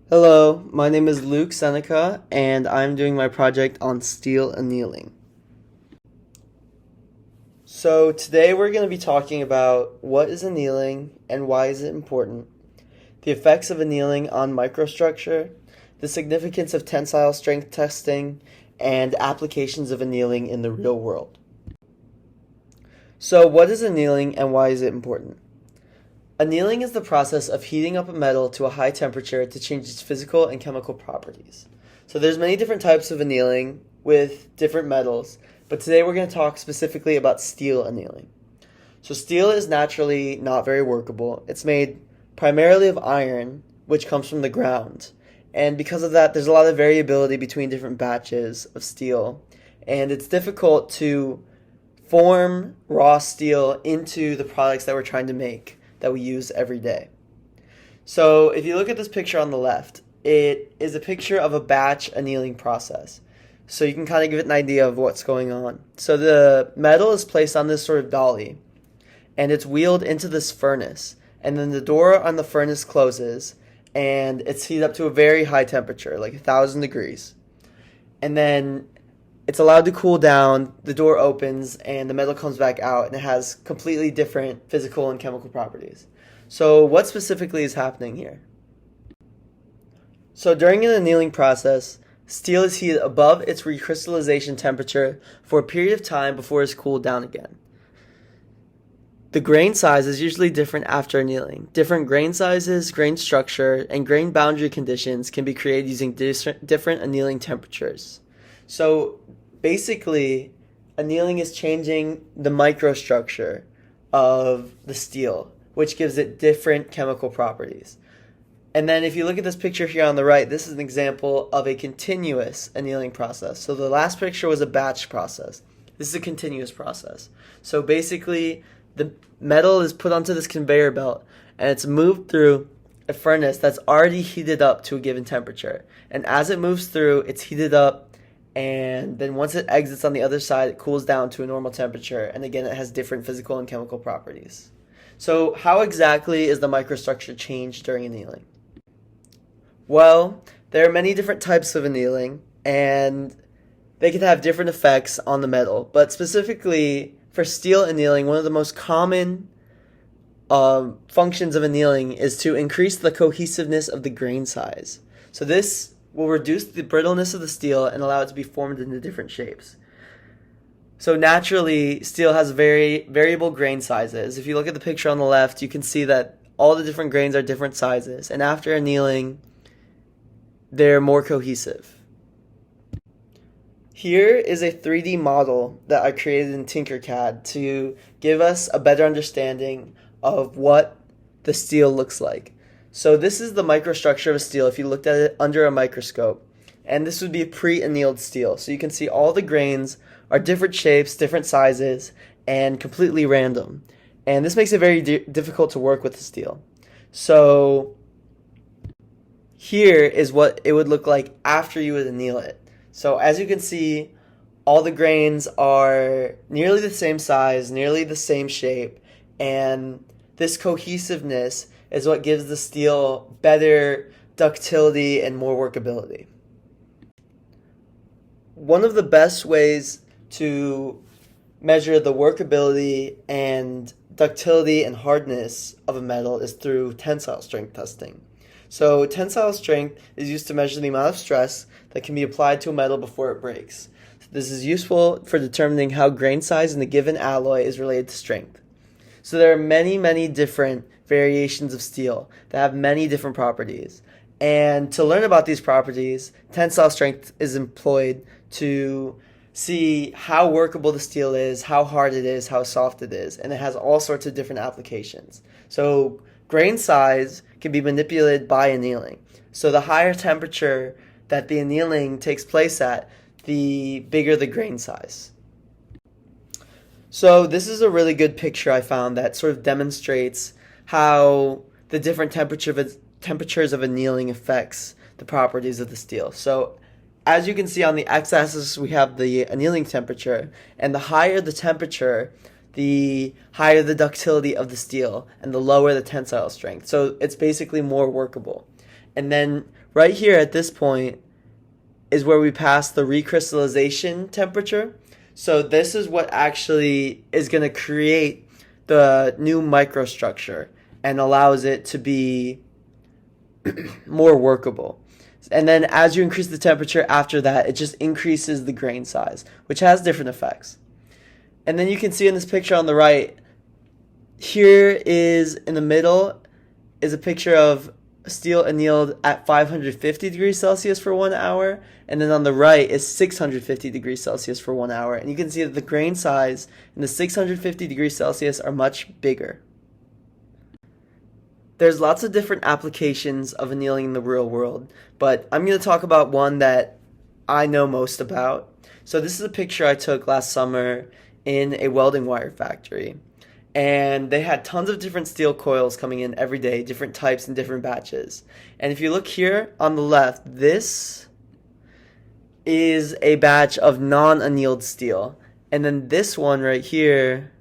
Hello, my name is Luke Psenicka, and I'm doing my project on steel annealing. So today we're going to be talking about what is annealing and why is it important, the effects of annealing on microstructure, the significance of tensile strength testing, and applications of annealing in the real world. So what is annealing and why is it important? Annealing is the process of heating up a metal to a high temperature to change its physical and chemical properties. So there's many different types of annealing with different metals, but today we're going to talk specifically about steel annealing. So steel is naturally not very workable. It's made primarily of iron, which comes from the ground. And because of that, there's a lot of variability between different batches of steel, and it's difficult to form raw steel into the products that we're trying to make that we use every day. So if you look at this picture on the left, it is a picture of a batch annealing process. So you can kind of give it an idea of what's going on. So the metal is placed on this sort of dolly, and it's wheeled into this furnace. And then the door on the furnace closes, and it's heated up to a very high temperature, like 1,000 degrees. And then it's allowed to cool down, the door opens, and the metal comes back out, and it has completely different physical and chemical properties. So what specifically is happening here? So during an annealing process, steel is heated above its recrystallization temperature for a period of time before it's cooled down again. The grain size is usually different after annealing. Different grain sizes, grain structure, and grain boundary conditions can be created using different annealing temperatures. So basically, annealing is changing the microstructure of the steel, which gives it different chemical properties. And then if you look at this picture here on the right, this is an example of a continuous annealing process. So the last picture was a batch process. This is a continuous process. So basically, the metal is put onto this conveyor belt, and it's moved through a furnace that's already heated up to a given temperature. And as it moves through, it's heated up, and then once it exits on the other side, it cools down to a normal temperature, and again, it has different physical and chemical properties. So how exactly is the microstructure changed during annealing? Well, there are many different types of annealing, and they can have different effects on the metal, but specifically for steel annealing, one of the most common functions of annealing is to increase the cohesiveness of the grain size. So this will reduce the brittleness of the steel and allow it to be formed into different shapes. So naturally, steel has very variable grain sizes. If you look at the picture on the left, you can see that all the different grains are different sizes, and after annealing, they're more cohesive. Here is a 3D model that I created in Tinkercad to give us a better understanding of what the steel looks like. So this is the microstructure of a steel if you looked at it under a microscope. And this would be a pre-annealed steel. So you can see all the grains are different shapes, different sizes, and completely random. And this makes it very difficult to work with the steel. So here is what it would look like after you would anneal it. So as you can see, all the grains are nearly the same size, nearly the same shape, and this cohesiveness is what gives the steel better ductility and more workability. One of the best ways to measure the workability and ductility and hardness of a metal is through tensile strength testing. So tensile strength is used to measure the amount of stress that can be applied to a metal before it breaks. This is useful for determining how grain size in a given alloy is related to strength. So there are many different variations of steel that have many different properties. And to learn about these properties, tensile strength is employed to see how workable the steel is, how hard it is, how soft it is, and it has all sorts of different applications. So grain size can be manipulated by annealing. So the higher temperature that the annealing takes place at, the bigger the grain size. So this is a really good picture I found that sort of demonstrates how the different temperatures of annealing affects the properties of the steel. So as you can see on the x-axis, we have the annealing temperature, and the higher the temperature, the higher the ductility of the steel, and the lower the tensile strength. So it's basically more workable. And then right here at this point is where we pass the recrystallization temperature. So this is what actually is going to create the new microstructure and allows it to be more workable. And then as you increase the temperature after that, it just increases the grain size, which has different effects. And then you can see in this picture on the right, here is in the middle is a picture of steel annealed at 550 degrees Celsius for 1 hour, and then on the right is 650 degrees Celsius for 1 hour. And you can see that the grain size in the 650 degrees Celsius are much bigger. There's lots of different applications of annealing in the real world, but I'm going to talk about one that I know most about. So this is a picture I took last summer in a welding wire factory. And they had tons of different steel coils coming in every day, different types and different batches. And if you look here on the left, this is a batch of non-annealed steel. And then this one right here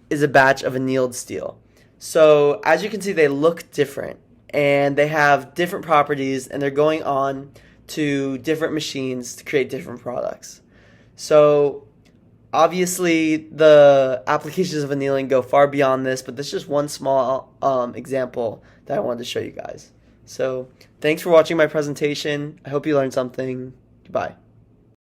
is a batch of annealed steel. So as you can see, they look different. And they have different properties, and they're going on to different machines to create different products. So obviously, the applications of annealing go far beyond this, but this is just one small example that I wanted to show you guys. So thanks for watching my presentation. I hope you learned something. Goodbye.